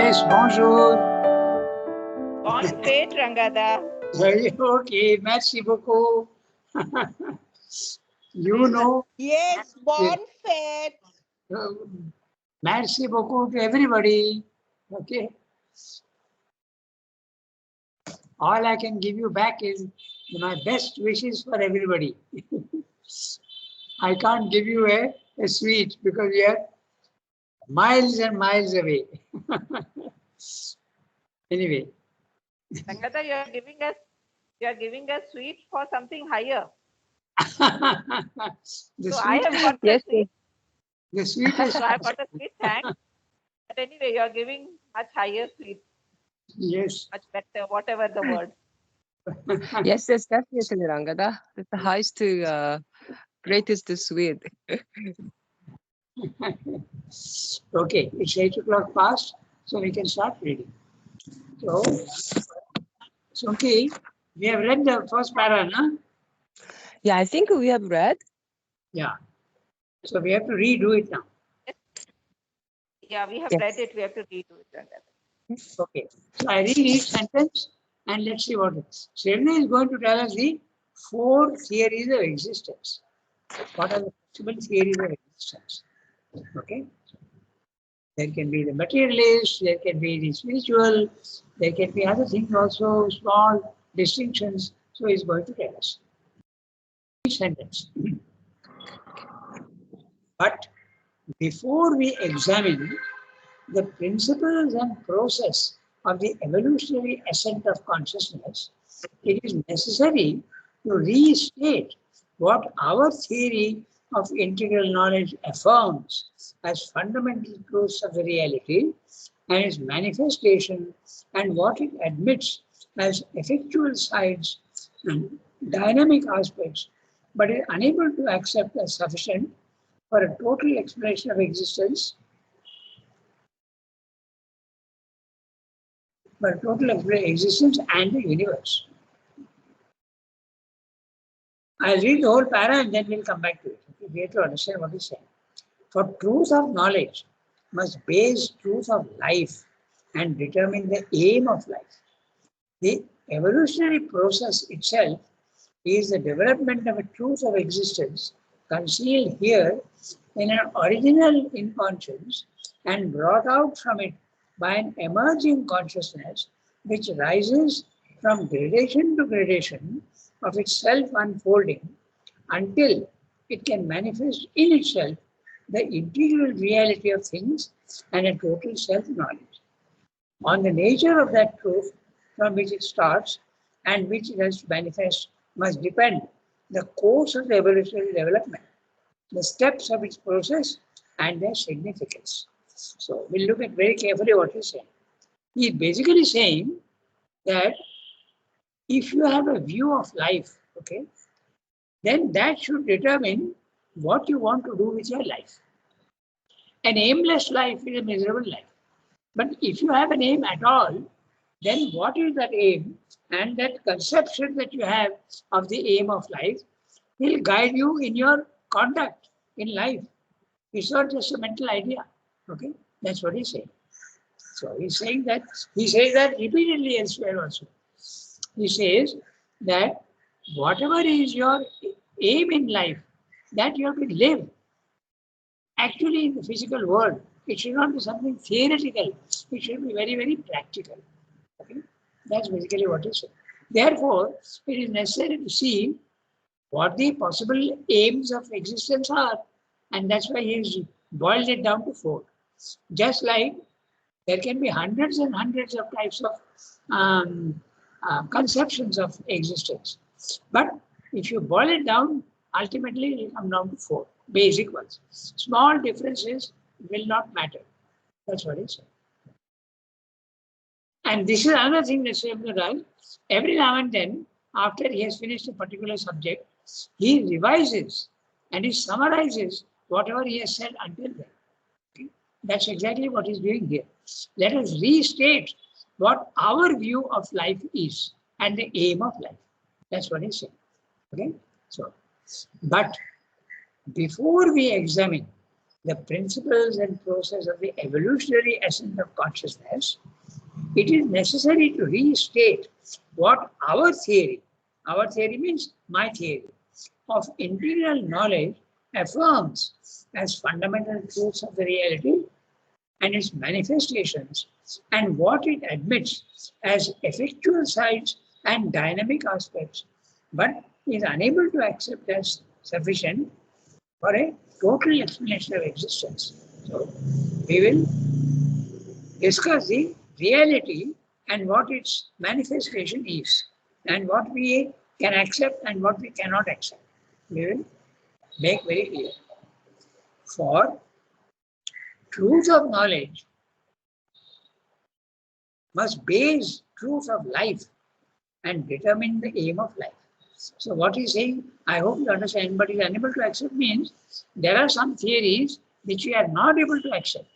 Yes, bonjour. Bonne fête, Rangada. Okay, merci beaucoup. You know, Yes, bonne fête. merci beaucoup to everybody. Okay. All I can give you back is my best wishes for everybody. I can't give you a sweet because we are miles and miles away. Anyway. Rangada, you are giving us sweet for something higher. The So sweet, I have got the Yes, sweet. the sweetest. So I have got a sweet, thanks. But anyway, you are giving much higher sweet, Yes. much better, whatever the word. yes, definitely, Rangada. The highest to greatest to sweet. Okay, it's 8 o'clock past, so we can start reading. So okay, we have read the first para, no? Yeah, I think we have read. Yeah. So we have to redo it now. Yeah, we have Yes. read it. We have to redo it, Rangada. Okay. So I read each sentence and let's see what it is. Sridhar is going to tell us the 4 theories of existence. What are the possible theories of existence? Okay. There can be the materialist, there can be the spiritual, there can be other things also, small distinctions. So he's going to tell us. Each sentence. But before we examine the principles and process of the evolutionary ascent of consciousness, it is necessary to restate what our theory of integral knowledge affirms as fundamental truths of the reality and its manifestation, and what it admits as effectual sides and dynamic aspects, but is unable to accept as sufficient for a total explanation of existence, existence and the universe. I'll read the whole para and then we'll come back to it. We have to understand what he's saying. For truth of knowledge must base truth of life and determine the aim of life. The evolutionary process itself is the development of a truth of existence concealed here in an original inconscience and brought out from it by an emerging consciousness which rises from gradation to gradation of its self unfolding until it can manifest in itself the integral reality of things and a total self-knowledge. On the nature of that truth from which it starts and which it has to manifest must depend the course of the evolutionary development, the steps of its process, and their significance. So we'll look at very carefully what he's saying. He's basically saying that if you have a view of life, okay, then that should determine what you want to do with your life. An aimless life is a miserable life. But if you have an aim at all, then what is that aim? And that conception that you have of the aim of life will guide you in your conduct in life. It's not just a mental idea. Okay? That's what he's saying. So he says that repeatedly elsewhere also. He says that whatever is your aim in life, that you have to live actually in the physical world. It should not be something theoretical. It should be very, very practical. Okay? That's basically what he said. Therefore, it is necessary to see what the possible aims of existence are. And that's why he's boiled it down to 4. Just like there can be hundreds and hundreds of types of conceptions of existence. But if you boil it down, ultimately it will come down to 4 basic ones. Small differences will not matter. That's what he said. And this is another thing that Sridhar does. Every now and then, after he has finished a particular subject, he revises and he summarizes whatever he has said until then. Okay? That's exactly what he's doing here. Let us restate what our view of life is and the aim of life. That's what he's saying. Okay? So, but before we examine the principles and process of the evolutionary essence of consciousness, it is necessary to restate what our theory means my theory, of integral knowledge affirms as fundamental truths of the reality and its manifestations, and what it admits as effectual sides and dynamic aspects, but is unable to accept as sufficient for a total explanation of existence. So, we will discuss the reality and what its manifestation is, and what we can accept and what we cannot accept. We will make very clear. For truth of knowledge must base truth of life and determine the aim of life. So what he's saying, I hope you understand, but is unable to accept means there are some theories which we are not able to accept.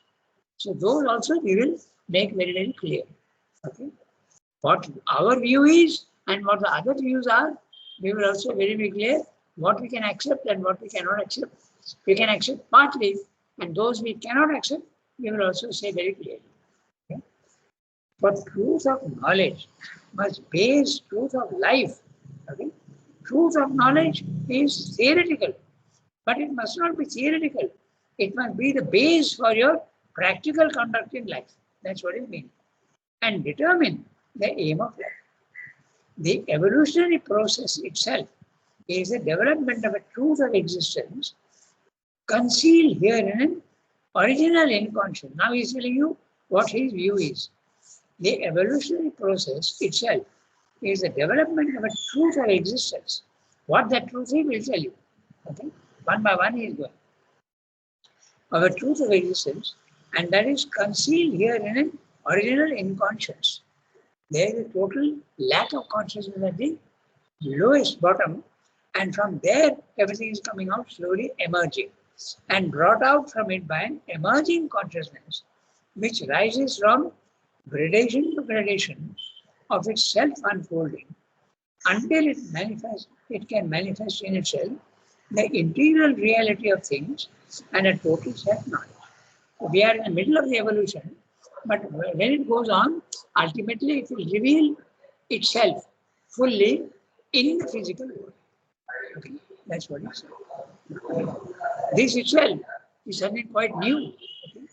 So those also we will make very, very clear. Okay. What our view is and what the other views are, we will also very, very clear what we can accept and what we cannot accept. We can accept partly, and those we cannot accept, we will also say very clearly. Okay. But truth of knowledge must base truth of life. Okay. Truth of knowledge is theoretical, but it must not be theoretical. It must be the base for your practical conduct in life. That's what it means. And determine the aim of life. The evolutionary process itself is the development of a truth of existence concealed here in an original inconscious. Now he's telling you what his view is. The evolutionary process itself is the development of a truth of existence. What that truth is, will tell you. Okay? One by one he is going. Of a truth of existence, and that is concealed here in an original inconscious. There is a total lack of consciousness at the lowest bottom, and from there everything is coming out slowly emerging and brought out from it by an emerging consciousness which rises from gradation to gradation of its self unfolding until it can manifest in itself the integral reality of things and a total self knowledge. So we are in the middle of the evolution, but when it goes on, ultimately it will reveal itself fully in the physical world. Okay? That's what he said. This itself is something quite new. Okay?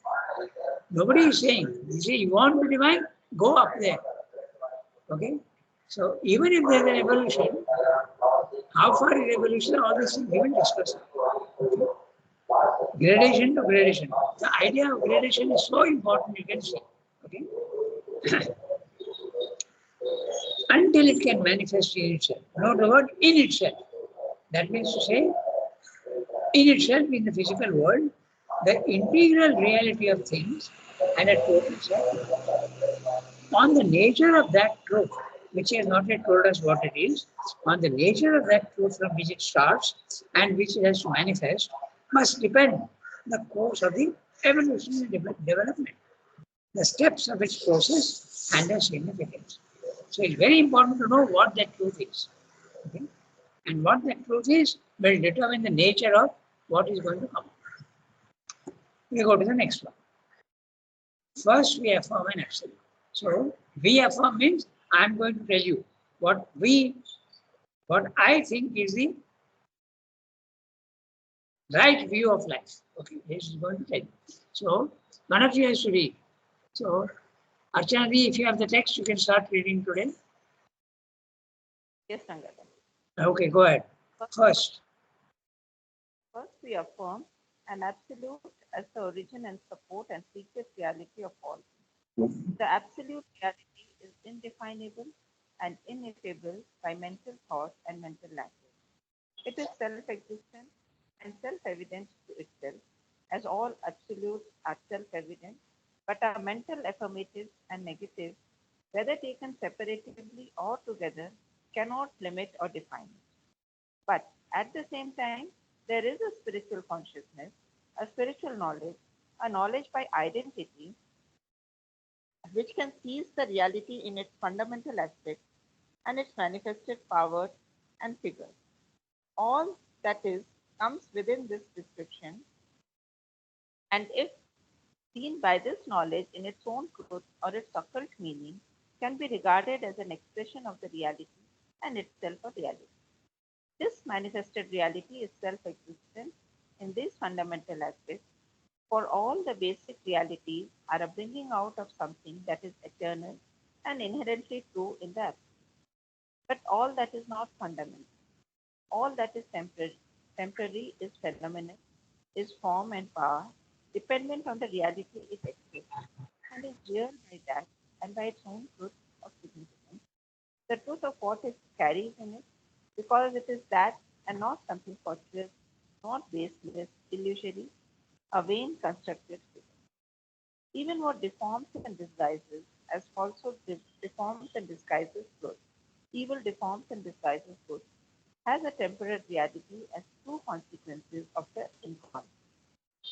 Nobody is saying, you say you want to divine, go up there. Okay? So even if there is an evolution, how far is evolution, all these things we will discuss. Okay? Gradation to gradation. The idea of gradation is so important, you can see. Okay? Until it can manifest in itself. Note the word in itself. That means to say, in itself, in the physical world, the integral reality of things and a total self. On the nature of that truth, which he has not yet told us what it is, on the nature of that truth from which it starts and which it has to manifest, must depend the course of the evolutionary development, the steps of its process and their significance. So it's very important to know what that truth is. Okay? And what that truth is will determine the nature of what is going to come. We go to the next one. First, we affirm an absolute. So, we affirm means I am going to tell you what I think is the right view of life. Okay, this is going to tell you. So, one of you has to read. So, Archana, if you have the text, you can start reading today. Yes, Sangata. Okay, go ahead. First, we affirm an absolute as the origin and support and secret reality of all. The absolute reality is indefinable and ineffable by mental thought and mental language. It is self-existent and self-evident to itself, as all absolutes are self-evident, but are mental affirmatives and negatives, whether taken separatively or together, cannot limit or define it. But at the same time, there is a spiritual consciousness, a spiritual knowledge, a knowledge by identity, which can seize the reality in its fundamental aspects and its manifested powers and figures. All that is comes within this description And if seen by this knowledge in its own truth or its occult meaning, can be regarded as an expression of the reality and itself a reality. This manifested reality is self-existent in these fundamental aspects, for all the basic realities are a bringing out of something that is eternal and inherently true in the absolute. But all that is not fundamental, all that is temporary is phenomenal, is form and power, dependent on the reality it expresses, and is real by that and by its own truth of significance, the truth of what it carries in it, because it is that and not something fortuitous, not baseless, illusory, a vain constructed figure. Even what deforms and disguises, as falsehood deforms and disguises good, evil deforms and disguises good, has a temporary reality as true consequences of the incarnate.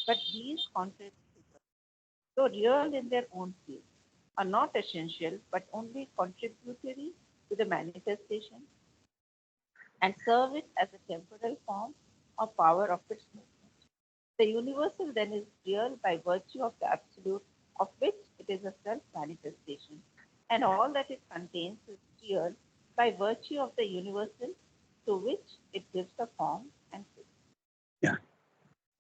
But these contrary figures, though real in their own field, are not essential but only contributory to the manifestation and serve it as a temporal form or power of its movement. The universal then is real by virtue of the absolute, of which it is a self manifestation, and all that it contains is real by virtue of the universal to which it gives a form and shape. Yeah.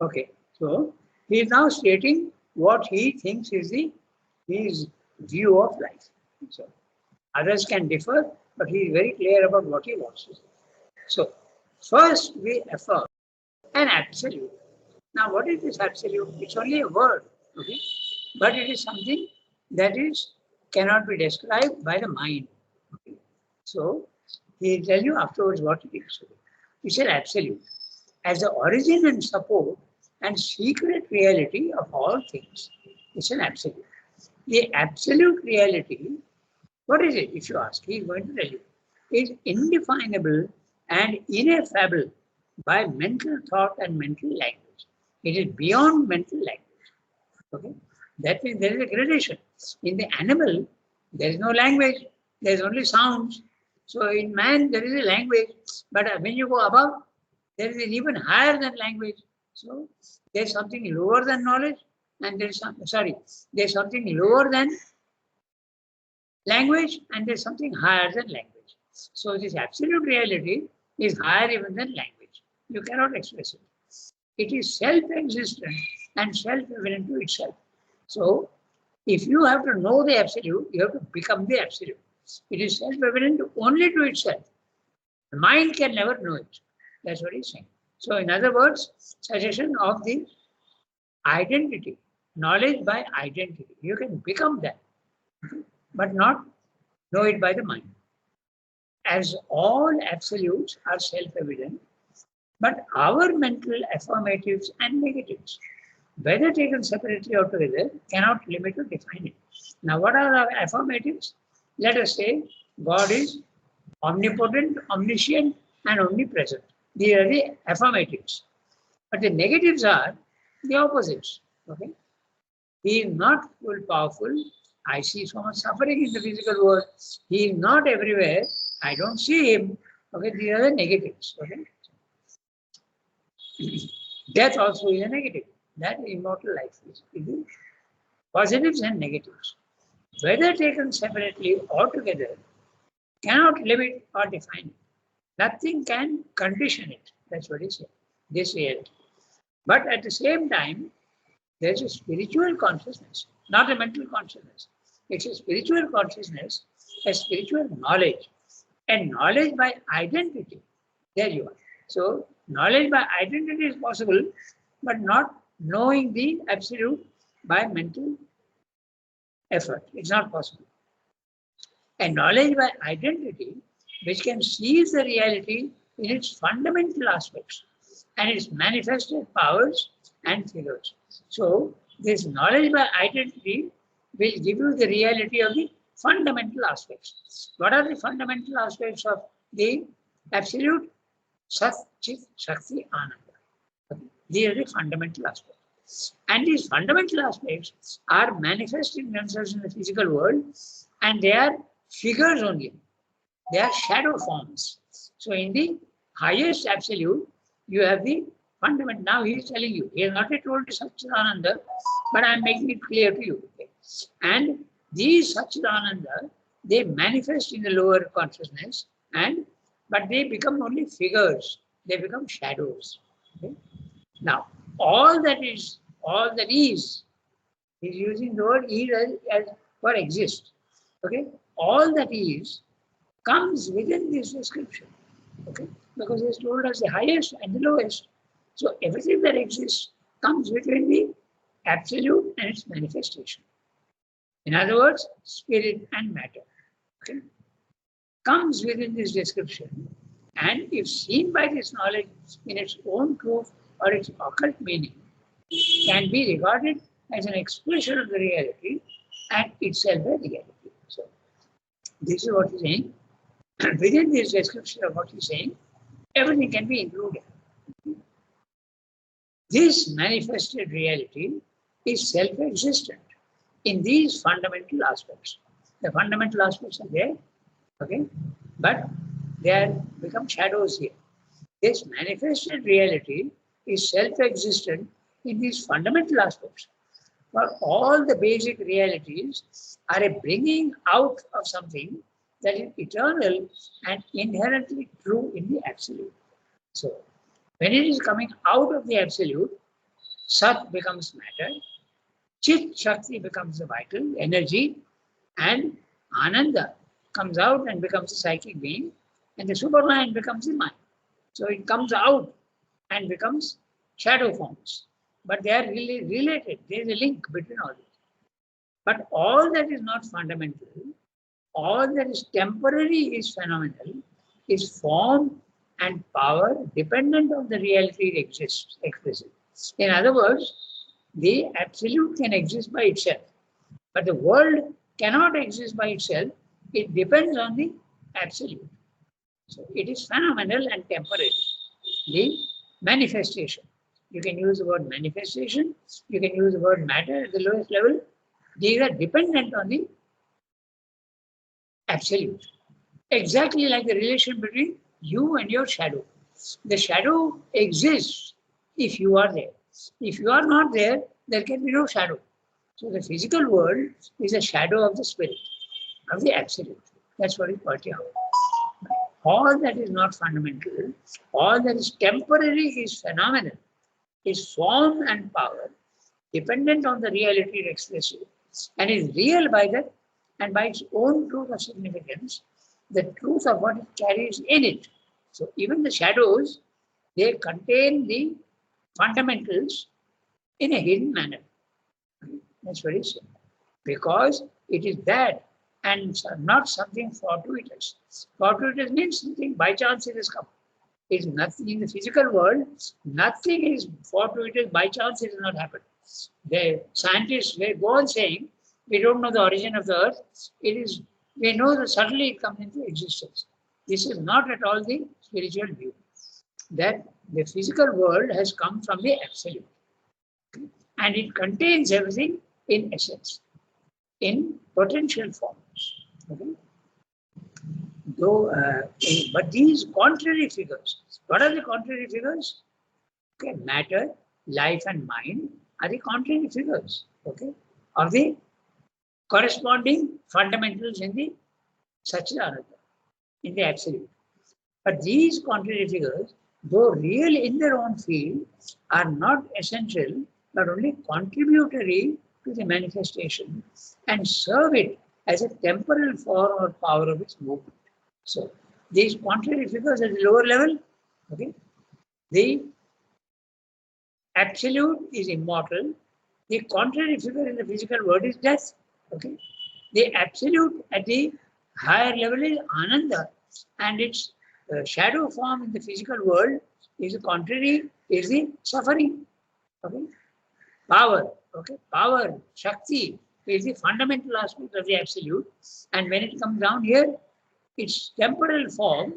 Okay. So he is now stating what he thinks is his view of life. So others can differ, but he is very clear about what he wants to say. So first we affirm an absolute. Now what is this absolute? It's only a word, okay? But it is something that is cannot be described by the mind. Okay? So he will tell you afterwards what it is. It's an absolute. As the origin and support and secret reality of all things, it's an absolute. The absolute reality, what is it, if you ask? He is going to tell you. Is indefinable and ineffable by mental thought and mental language. It is beyond mental language. Okay? That means there is a gradation. In the animal, there is no language, there is only sounds. So in man, there is a language, but when you go above, there is an even higher than language. So there's something lower than knowledge, and there's there's something lower than language, and there's something higher than language. So this absolute reality is higher even than language. You cannot express it. It is self-existent and self-evident to itself. So if you have to know the absolute, you have to become the absolute. It is self-evident only to itself. The mind can never know it. That's what he's saying. So in other words, suggestion of the identity, knowledge by identity. You can become that, but not know it by the mind. As all absolutes are self-evident, but our mental affirmatives and negatives, whether taken separately or together, cannot limit or define it. Now, what are our affirmatives? Let us say God is omnipotent, omniscient, and omnipresent. These are the affirmatives. But the negatives are the opposites. Okay? He is not full powerful. I see so much suffering in the physical world. He is not everywhere. I don't see him. Okay, these are the negatives. Okay. Death also is a negative. That immortal life is positives and negatives. Whether taken separately or together, cannot limit or define it. Nothing can condition it. That's what he said. This reality. But at the same time, there's a spiritual consciousness, not a mental consciousness. It's a spiritual consciousness, a spiritual knowledge, and knowledge by identity. There you are. So, knowledge by identity is possible, but not knowing the absolute by mental effort. It's not possible. And knowledge by identity, which can seize the reality in its fundamental aspects and its manifested powers and figures. So, this knowledge by identity will give you the reality of the fundamental aspects. What are the fundamental aspects of the absolute? Sat, Chit, Shakti, Ananda. These are the fundamental aspects. And these fundamental aspects are manifesting themselves in the physical world, and they are figures only. They are shadow forms. So in the highest absolute, you have the fundamental. Now he is telling you, he has not yet told you Satchidananda, but I am making it clear to you. Okay? And these Satchidananda, they manifest in the lower consciousness, but they become only figures, they become shadows. Okay? Now, all that is, he's using the word is as for exist. Okay? All that is comes within this description. Okay? Because he's told us the highest and the lowest. So everything that exists comes between the absolute and its manifestation. In other words, spirit and matter. Okay? Comes within this description, and if seen by this knowledge in its own truth or its occult meaning, can be regarded as an expression of the reality and itself a reality. So this is what he's saying. Within this description of what he's saying, everything can be included. This manifested reality is self-existent in these fundamental aspects. The fundamental aspects are there, okay, but they are become shadows here. This manifested reality is self-existent in these fundamental aspects. For all the basic realities are a bringing out of something that is eternal and inherently true in the absolute. So, when it is coming out of the absolute, Sat becomes matter, Chit Shakti becomes the vital energy, and Ananda comes out and becomes a psychic being, and the Superman becomes the mind. So it comes out and becomes shadow forms. But they are really related. There is a link between all this. But all that is not fundamental, all that is temporary is phenomenal, is form and power dependent on the reality it exists, expresses. In other words, the absolute can exist by itself, but the world cannot exist by itself. It depends on the absolute. So it is phenomenal and temporary. The manifestation. You can use the word manifestation, you can use the word matter at the lowest level. These are dependent on the absolute. Exactly like the relation between you and your shadow. The shadow exists if you are there. If you are not there, there can be no shadow. So the physical world is a shadow of the spirit, of the absolute. That's what is pointing out. All that is not fundamental, all that is temporary is phenomenal, is form and power, dependent on the reality it expresses, and is real by that and by its own truth of significance, the truth of what it carries in it. So even the shadows, they contain the fundamentals in a hidden manner. That's very simple. Because it is that and not something fortuitous. Fortuitous means something by chance it has come. It's nothing in the physical world, nothing is fortuitous, by chance it has not happened. The scientists they go on saying, we don't know the origin of the earth, it is, we know that suddenly it comes into existence. This is not at all the spiritual view. That the physical world has come from the absolute. And it contains everything in essence, in potential forms. Okay? Though, but these contrary figures, what are the contrary figures? Okay, matter, life, and mind are the contrary figures. Okay, of the corresponding fundamentals in the Satchidananda, in the absolute. But these contrary figures, though real in their own field, are not essential, but only contributory to the manifestation and serve it as a temporal form or power of its movement. So these contrary figures at the lower level, okay, the absolute is immortal. The contrary figure in the physical world is death. Okay, the absolute at the higher level is Ananda, and its shadow form in the physical world is the contrary, is the suffering. Okay, power. Okay, power, Shakti is the fundamental aspect of the absolute, and when it comes down here, its temporal form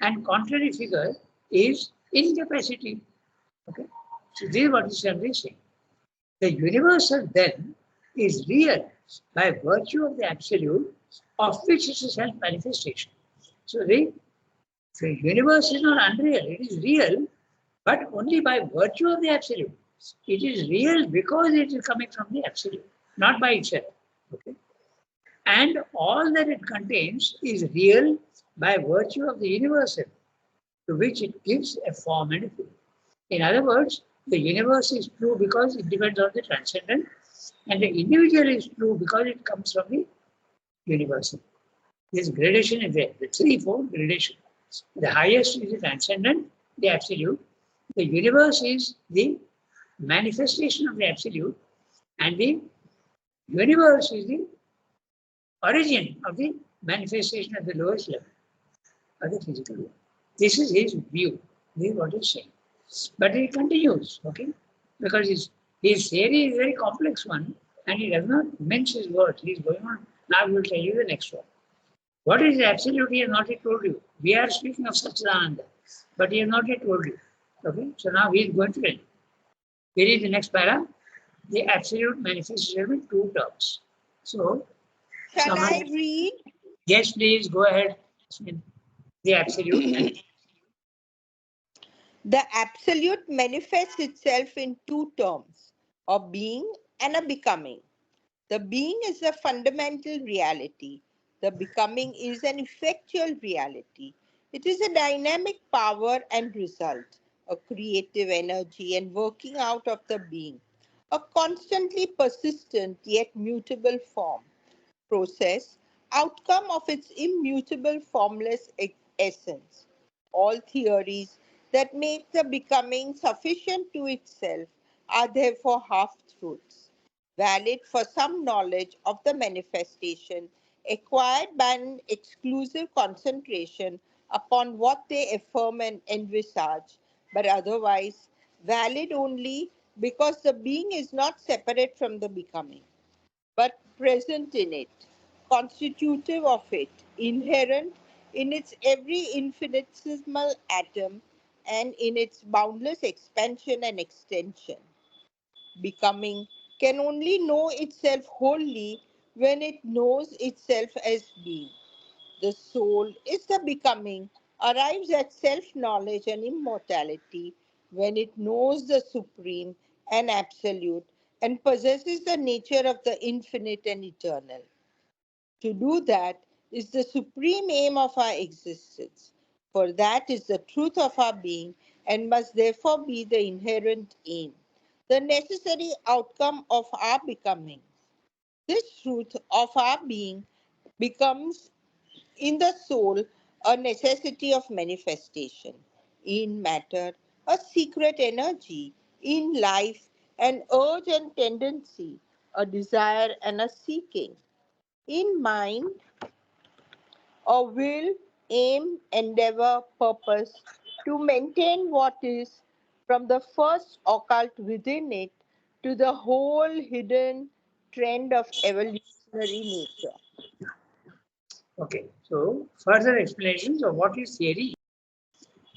and contrary figure is incapacity. Okay, so this is what is saying. The universal then is real by virtue of the absolute, of which is a self-manifestation. So the universe is not unreal, it is real but only by virtue of the absolute. It is real because it is coming from the absolute, not by itself. Okay? And all that it contains is real by virtue of the universal, to which it gives a form and a feel. In other words, the universe is true because it depends on the transcendent, and the individual is true because it comes from the universal. This gradation is there, the threefold gradation. The highest is the transcendent, the absolute. The universe is the manifestation of the absolute, and the universe is the origin of the manifestation at the lowest level of the physical world. This is his view. This is what he's saying. But he continues, okay? Because his theory is a very complex one, and he does not mince his words. He's going on. Now we will tell you the next one. What is the absolute? He has not yet told you. We are speaking of Satchidananda, but he has not yet told you. Okay? So now he is going to tell you. Here is the next para. The absolute manifests in two terms. So, Shall I read? Yes, please go ahead. The absolute. The absolute manifests itself in two terms, a being and a becoming. The being is a fundamental reality. The becoming is an effectual reality. It is a dynamic power and result, a creative energy and working out of the being, a constantly persistent yet mutable form, process, outcome of its immutable formless essence. All theories that make the becoming sufficient to itself are therefore half-truths, valid for some knowledge of the manifestation acquired by an exclusive concentration upon what they affirm and envisage, but otherwise valid only because the being is not separate from the becoming, but present in it, constitutive of it, inherent in its every infinitesimal atom and in its boundless expansion and extension. Becoming can only know itself wholly when it knows itself as being. The soul is the becoming, arrives at self-knowledge and immortality when it knows the supreme and absolute and possesses the nature of the infinite and eternal. To do that is the supreme aim of our existence, for that is the truth of our being and must therefore be the inherent aim, the necessary outcome of our becoming. This truth of our being becomes in the soul a necessity of manifestation, in matter a secret energy, in life an urge and tendency, a desire and a seeking, in mind a will, aim, endeavor, purpose to maintain what is from the first occult within it to the whole hidden trend of evolutionary nature. Okay, so further explanations of what is theory.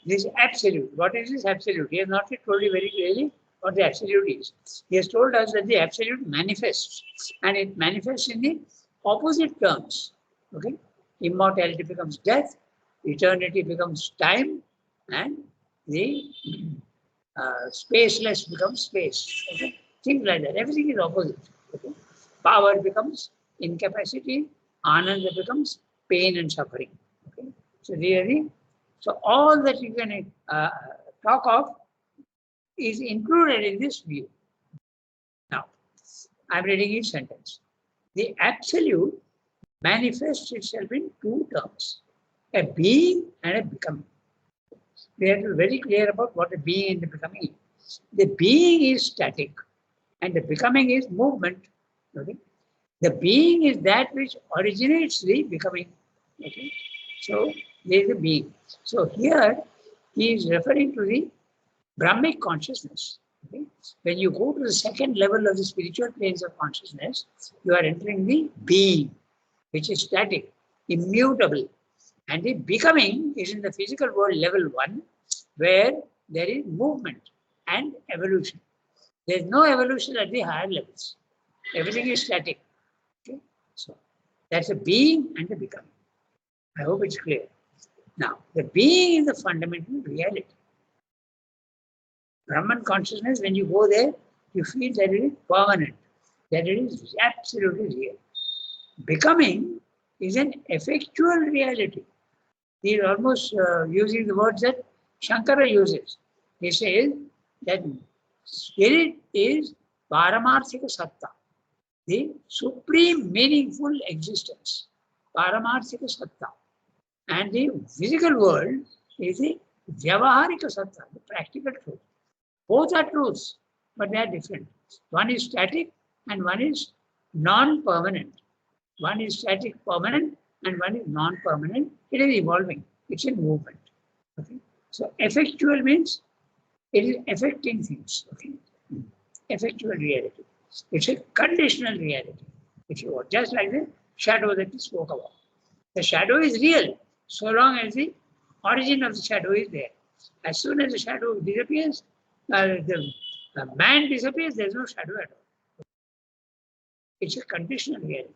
This absolute. What is this absolute? He has not yet told you very clearly what the absolute is. He has told us that the absolute manifests, and it manifests in the opposite terms. Okay, immortality becomes death, eternity becomes time, and the spaceless becomes space. Okay, things like that. Everything is opposite. Okay, power becomes incapacity, ananda becomes pain and suffering. Okay, so really. So all that you can talk of is included in this view. Now, I'm reading each sentence. The absolute manifests itself in two terms, a being and a becoming. We have to be very clear about what a being and the becoming is. The being is static and the becoming is movement. Okay? The being is that which originates the becoming. Okay? So there is a being. So here he is referring to the Brahmic consciousness. Okay? When you go to the second level of the spiritual planes of consciousness, you are entering the being, which is static, immutable. And the becoming is in the physical world level 1, where there is movement and evolution. There is no evolution at the higher levels. Everything is static. Okay? So that's a being and the becoming. I hope it's clear. Now, the being is the fundamental reality. Brahman consciousness, when you go there, you feel that it is permanent, that it is absolutely real. Becoming is an effectual reality. He is almost using the words that Shankara uses. He says that spirit is Paramarthika Satta, the supreme meaningful existence, Paramarthika Satta. And the physical world is the Vyavaharika Satta, the practical truth. Both are truths, but they are different. One is static and one is non-permanent. One is static permanent and one is non-permanent. It is evolving. It's in movement. Okay. So effectual means it is affecting things. Okay. Effectual reality. It's a conditional reality, if you want, just like the shadow that we spoke about. The shadow is real so long as the origin of the shadow is there. As soon as the shadow disappears, the man disappears, there's no shadow at all. It's a conditional reality.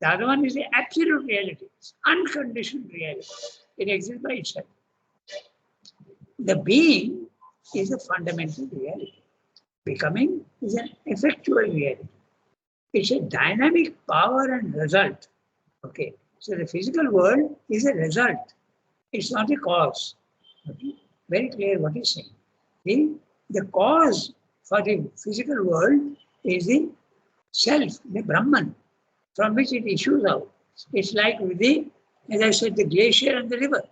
The other one is the absolute reality, it's unconditioned reality. It exists by itself. The being is a fundamental reality. Becoming is an effectual reality. It's a dynamic power and result. Okay. So the physical world is a result. It's not a cause. Okay. Very clear what he's saying. The cause for the physical world is the self, the Brahman, from which it issues out. It's like with the, as I said, the glacier and the river.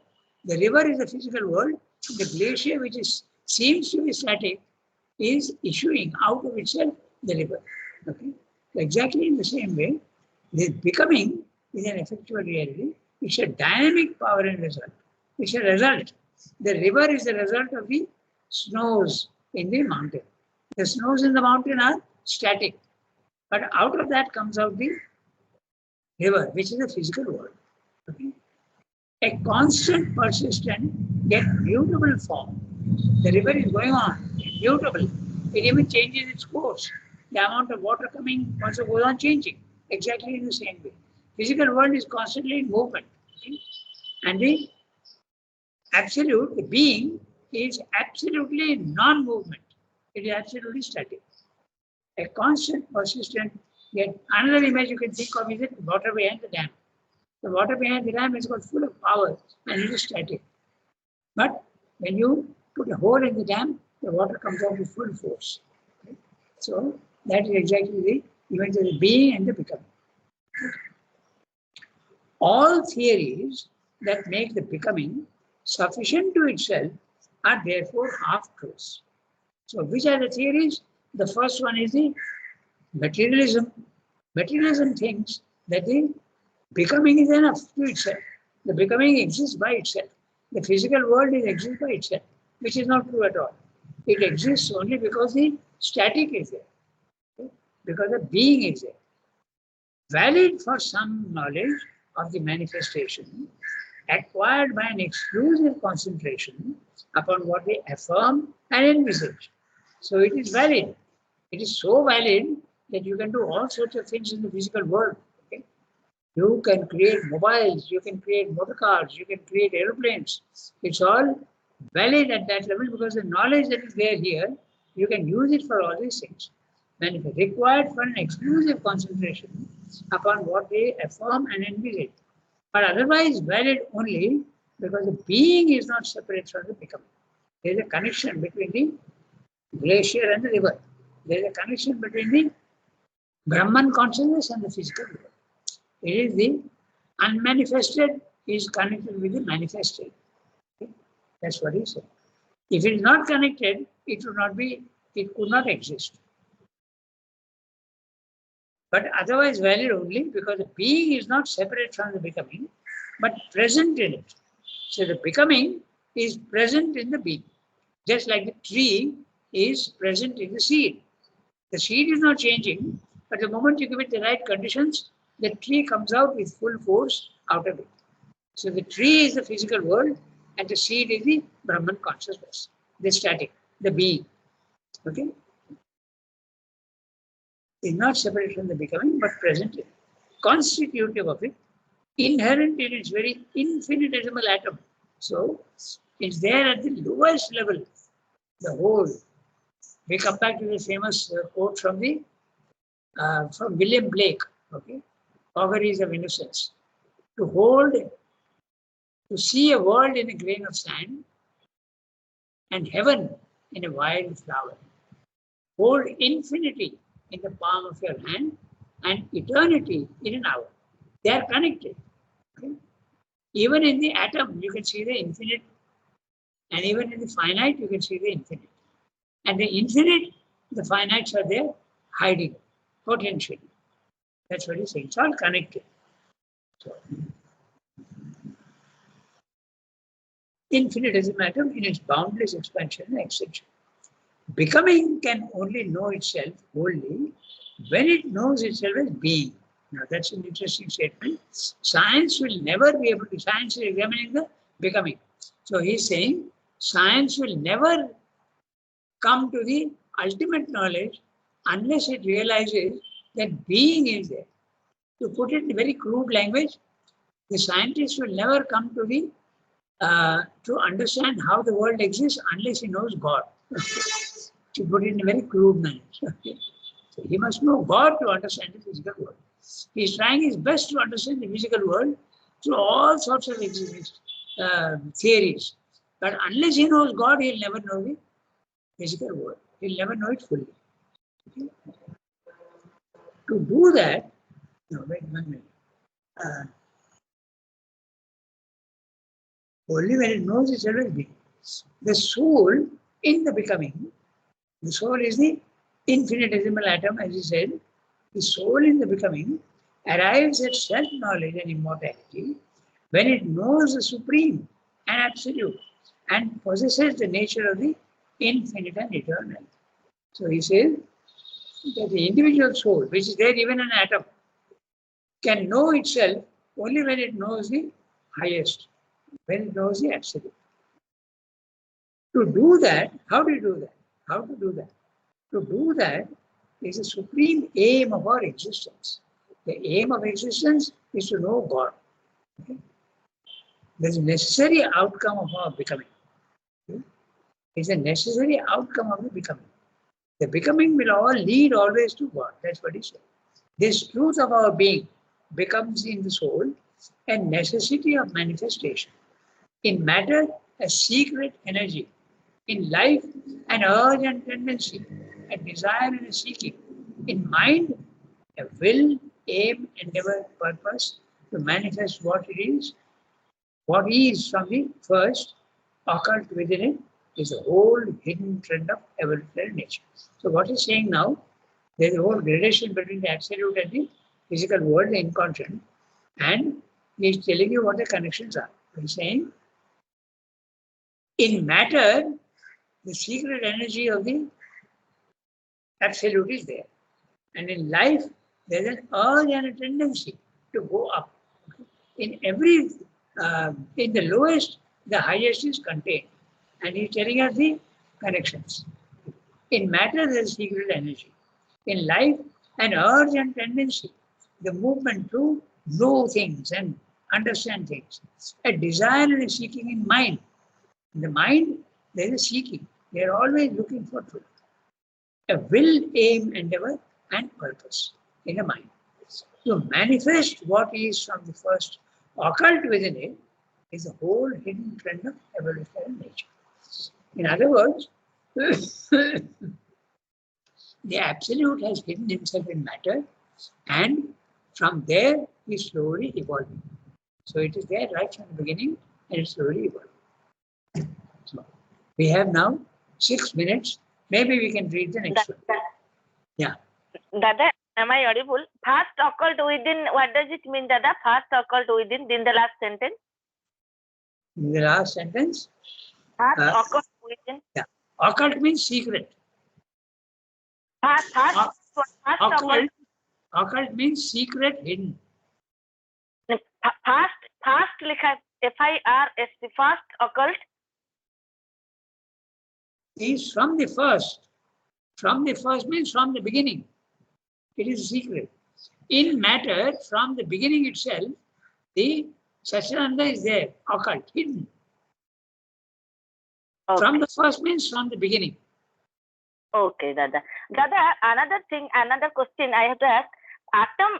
The river is the physical world. The glacier, which seems to be static, is issuing out of itself the river. Okay? Exactly in the same way, the becoming is an effectual reality. It's a dynamic power and result. It's a result. The river is the result of the snows in the mountain. The snows in the mountain are static. But out of that comes out the river, which is the physical world. Okay? A constant, persistent, yet mutable form. The river is going on, mutable. It even changes its course. The amount of water coming also goes on changing, exactly in the same way. Physical world is constantly in movement. Okay? And the absolute, the being, is absolutely non-movement. It is absolutely static. A constant, persistent, yet another image you can think of is the water behind the dam. The water behind the dam is got full of power and it is static. But when you put a hole in the dam, the water comes out with full force. Okay? So that is exactly the image of the being and the becoming. All theories that make the becoming sufficient to itself are therefore half-truths. So which are the theories? The first one is the materialism. Materialism thinks that the becoming is enough to itself. The becoming exists by itself. The physical world exists by itself, which is not true at all. It exists only because the static is there, okay? Because the being is there. Valid for some knowledge of the manifestation acquired by an exclusive concentration upon what they affirm and envisage. So it is valid. It is so valid that you can do all sorts of things in the physical world. Okay? You can create mobiles, you can create motor cars, you can create aeroplanes. It's all valid at that level because the knowledge that is there here, you can use it for all these things. When it is required for an exclusive concentration upon what they affirm and envisage, but otherwise valid only because the being is not separate from the becoming. There is a connection between the glacier and the river. There is a connection between the Brahman consciousness and the physical world. It is the unmanifested is connected with the manifested. Okay? That's what he said. If it is not connected, it would not be, it could not exist. But otherwise valid only because the being is not separate from the becoming, but present in it. So the becoming is present in the being, just like the tree is present in the seed. The seed is not changing, but the moment you give it the right conditions, the tree comes out with full force out of it. So the tree is the physical world and the seed is the Brahman consciousness, the static, the being. Okay? Is not separate from the becoming, but present in it, constitutive of it, inherent in its very infinitesimal atom. So it's there at the lowest level. the whole. We come back to the famous quote from William Blake, okay, Auguries of Innocence. To see a world in a grain of sand and heaven in a wild flower. Hold infinity in the palm of your hand and eternity in an hour. They are connected. Okay? Even in the atom, you can see the infinite, and even in the finite, you can see the infinite. And the infinite, the finites are there hiding potentially. That's what he's saying. It's all connected. So, infinitesimal atom in its boundless expansion and extension. Becoming can only know itself wholly when it knows itself as being. Now that's an interesting statement. Science will never be able to, science is examining the becoming. So he's saying science will never come to the ultimate knowledge unless it realizes that being is there. To put it in very crude language, the scientist will never come to the to understand how the world exists unless he knows God. To put it in a very crude manner. Okay. So he must know God to understand the physical world. He is trying his best to understand the physical world through all sorts of theories. But unless he knows God, he'll never know the physical world. He'll never know it fully. Okay. To do that, no, wait 1 minute. Only when it knows itself as being. The soul in the becoming, the soul is the infinitesimal atom, as he said. The soul in the becoming arrives at self-knowledge and immortality when it knows the supreme and absolute and possesses the nature of the infinite and eternal. So he says that the individual soul, which is there even in an atom, can know itself only when it knows the highest, when it knows the absolute. To do that, how do you do that? How to do that? To do that is the supreme aim of our existence. The aim of existence is to know God. Okay? There's a necessary outcome of our becoming. Okay? It's a necessary outcome of the becoming. The becoming will all lead always to God. That's what he said. This truth of our being becomes in the soul a necessity of manifestation. In matter, a secret energy. In life, an urge and tendency, a desire and a seeking. In mind, a will, aim, endeavor, purpose to manifest what it is. What is from the first, occult within it, is a whole hidden trend of evolutionary nature. So what he's saying now, there's a whole gradation between the absolute and the physical world, the inconscient, and he's telling you what the connections are. He's saying, in matter, the secret energy of the absolute is there. And in life, there's an urge and a tendency to go up. In every, in the lowest, the highest is contained. And he's telling us the connections. In matter, there's secret energy. In life, an urge and tendency, the movement to know things and understand things. A desire and a seeking in mind. In the mind, there is seeking. They are always looking for truth. A will, aim, endeavor, and purpose in the mind. To manifest what is from the first occult within it is a whole hidden trend of evolutionary nature. In other words, the absolute has hidden himself in matter, and from there he is slowly evolving. So it is there right from the beginning, and it's slowly evolving. So we have now 6 minutes. Maybe we can read the next one. Yeah. Dada, am I audible? First occult within, what does it mean, Dada? First occult within, in the last sentence? In the last sentence? First occult within? Yeah. Occult means secret. First occult. Occult means secret, hidden. First, likha FIRST, first occult. Is from the first. From the first means from the beginning. It is a secret. In matter, from the beginning itself, the Satchidananda is there, occult, hidden. From the first means from the beginning. Okay, Dada. Dada, another thing, another question I have to ask. Atom,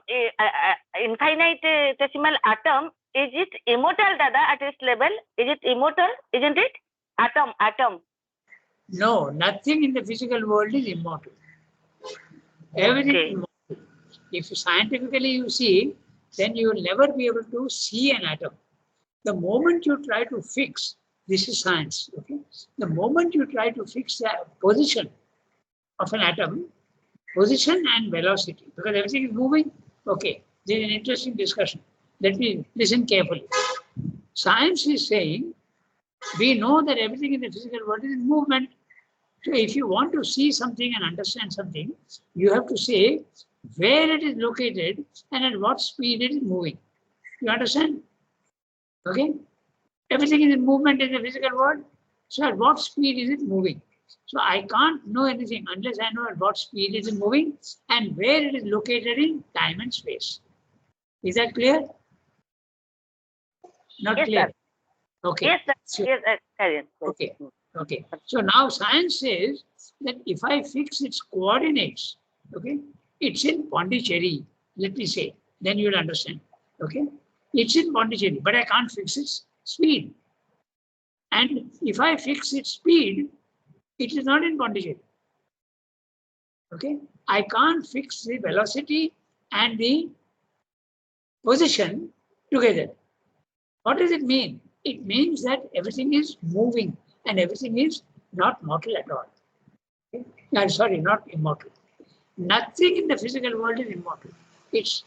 infinitesimal atom, is it immortal, Dada, at its level? Is it immortal, isn't it? Atom. No, nothing in the physical world is immortal. Everything is immortal. If scientifically you see, then you will never be able to see an atom. The moment you try to fix, this is science, okay? The moment you try to fix the position of an atom, position and velocity, because everything is moving. Okay, this is an interesting discussion. Let me listen carefully. Science is saying, we know that everything in the physical world is in movement. So if you want to see something and understand something, you have to say where it is located and at what speed it is moving. You understand? Okay? Everything is in movement in the physical world. So at what speed is it moving? So I can't know anything unless I know at what speed it is moving and where it is located in time and space. Is that clear? Not Yes, clear? sir. Okay. Yes, sir. So, Yes, carry on. okay. Okay. So now science says that if I fix its coordinates, okay, it's in Pondicherry, let me say, then you'll understand. Okay. It's in Pondicherry, but I can't fix its speed. And if I fix its speed, it is not in Pondicherry. Okay. I can't fix the velocity and the position together. What does it mean? It means that everything is moving and everything is not mortal at all. Okay? No, sorry, not immortal. Nothing in the physical world is immortal. It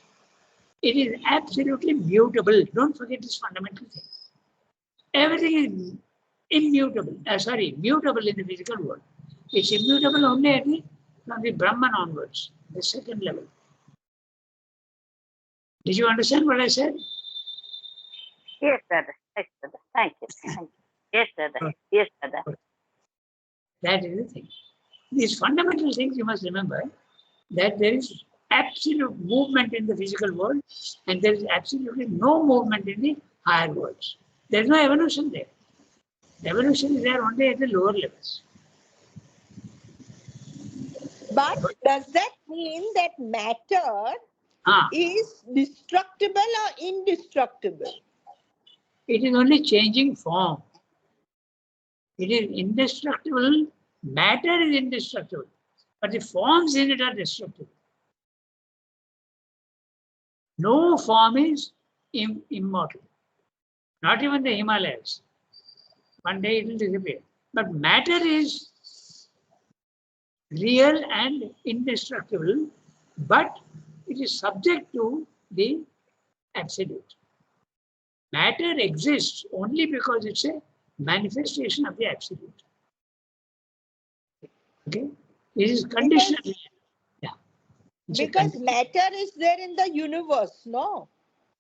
is absolutely mutable. Don't forget this fundamental thing. Everything is mutable in the physical world. It's immutable only from the Brahman onwards, the second level. Did you understand what I said? Yes, Dada. Yes, Dada. Thank you. Thank you. Yes, Dada. Yes, Dada. That is the thing. These fundamental things you must remember, that there is absolute movement in the physical world and there is absolutely no movement in the higher worlds. There is no evolution there. The evolution is there only at the lower levels. But does that mean that matter is destructible or indestructible? It is only changing form. It is indestructible. Matter is indestructible, but the forms in it are destructible. No form is immortal. Not even the Himalayas. One day it will disappear. But matter is real and indestructible, but it is subject to the absolute. Matter exists only because it's a manifestation of the absolute. Okay? This is conditional. Yeah. Because matter is there in the universe, no?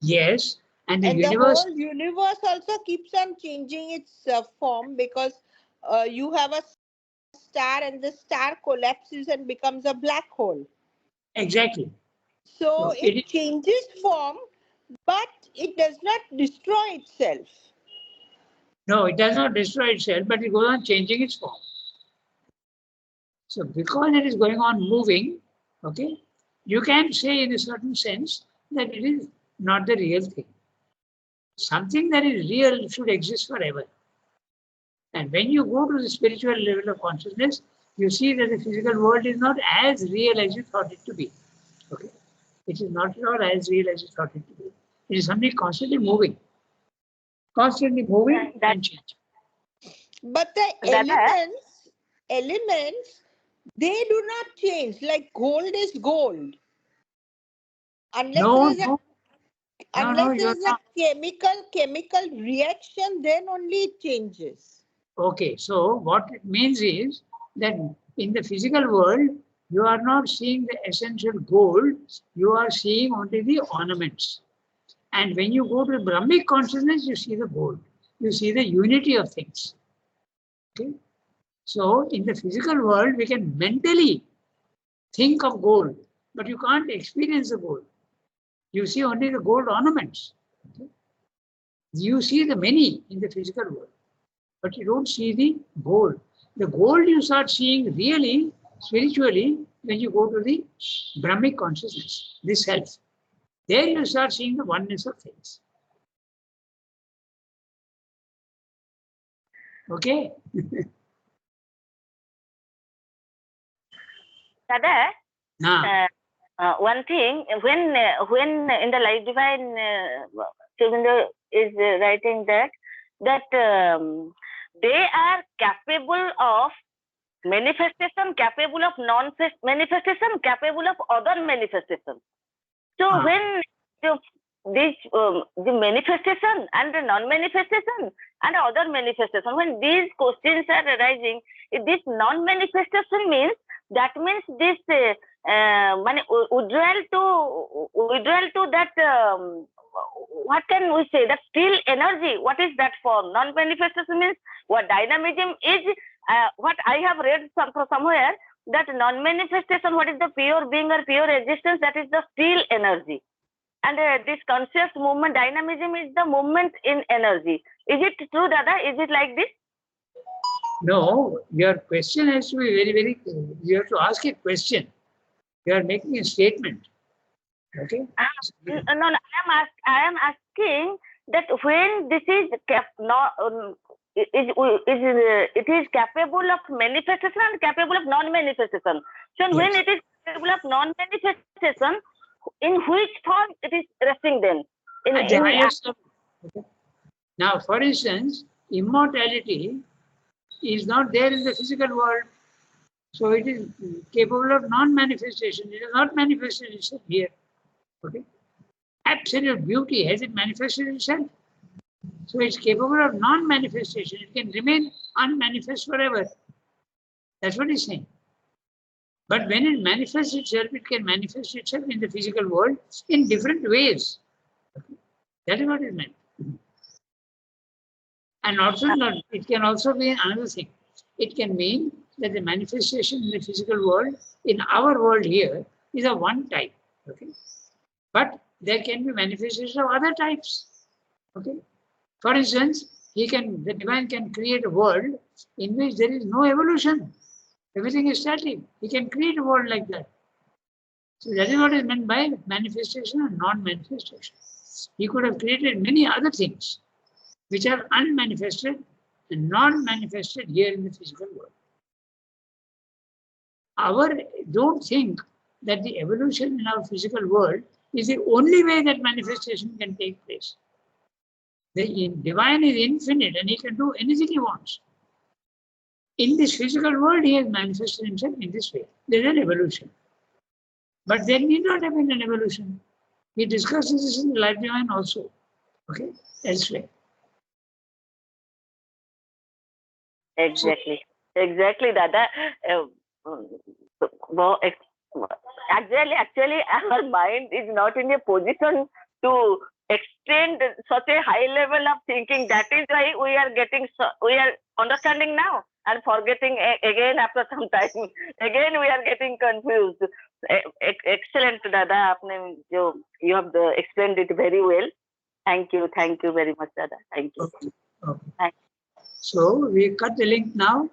Yes, and the And universe. the whole universe also keeps on changing its form because you have a star and the star collapses and becomes a black hole. Exactly. So So it changes form, but it does not destroy itself. No, it does not destroy itself, but it goes on changing its form. So because it is going on moving, okay, you can say in a certain sense that it is not the real thing. Something that is real should exist forever. And when you go to the spiritual level of consciousness, you see that the physical world is not as real as you thought it to be. Okay, it is not at all as real as you thought it to be. It is something constantly moving and changing. But the elements, they do not change. Like gold is gold. Unless there is a chemical reaction, then only it changes. Okay, so what it means is that in the physical world, you are not seeing the essential gold, you are seeing only the ornaments. And when you go to Brahmic consciousness, you see the gold. You see the unity of things. Okay? So in the physical world, we can mentally think of gold, but you can't experience the gold. You see only the gold ornaments. Okay? You see the many in the physical world. but you don't see the gold. The gold you start seeing really, spiritually, when you go to the Brahmic consciousness, the self. There you start seeing the oneness of things. Okay? Dada, Now, one thing, when in the Life Divine, Srivindu is writing that they are capable of manifestation, capable of non-manifestation, capable of other manifestation. So when the manifestation and the non-manifestation and other manifestation, when these questions are arising, this non-manifestation means this withdrawal to that what can we say, that still energy. What is that form? Non-manifestation means what dynamism is. What I have read somewhere, that non-manifestation, what is the pure being or pure existence, that is the still energy. And this conscious movement, dynamism is the movement in energy. Is it true, Dada? Is it like this? no, your question has to be very, very clear. You have to ask a question. You are making a statement. Okay? No, I am asking that when this is it is capable of manifestation and capable of non-manifestation. So Yes. when it is capable of non-manifestation, in which form it is resting then? At the highest level. Okay. Now, for instance, immortality is not there in the physical world. So it is capable of non-manifestation. It is not manifested itself here. Okay. Absolute beauty, has it manifested itself? So it's capable of non-manifestation. It can remain unmanifest forever. That's what he's saying. But when it manifests itself, it can manifest itself in the physical world in different ways. Okay. That is what it meant. And also, it can also be another thing. It can mean that the manifestation in the physical world, in our world here, is of one type. Okay. But there can be manifestations of other types. Okay. For instance, the divine can create a world in which there is no evolution. Everything is static. He can create a world like that. So that is what is meant by manifestation and non-manifestation. He could have created many other things which are unmanifested and non-manifested here in the physical world. Don't think that the evolution in our physical world is the only way that manifestation can take place. The divine is infinite and he can do anything he wants. In this physical world, he has manifested himself in this way. There is an evolution. But there need not have been an evolution. He discusses this in the Life Divine also. Okay? Elsewhere. Exactly, Dada. Actually, our mind is not in a position to extend such a high level of thinking. That is why we are understanding now and forgetting again after some time. Again, we are getting confused. Excellent, Dada. You have explained it very well. Thank you very much, Dada. Thank you. Okay. Okay. Thank you. So we cut the link now.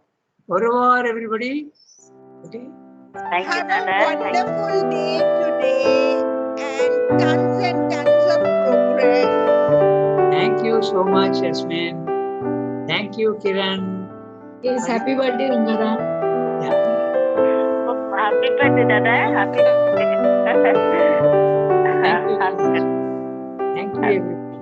Au revoir, everybody. Okay. Thank you, Have Dada. a wonderful day today and tons of progress. Thank you so much, Yasmin. Thank you, Kiran. Yes, happy birthday, Rangada. Happy birthday, Dada. Happy birthday. Thank you. Thank you, everybody.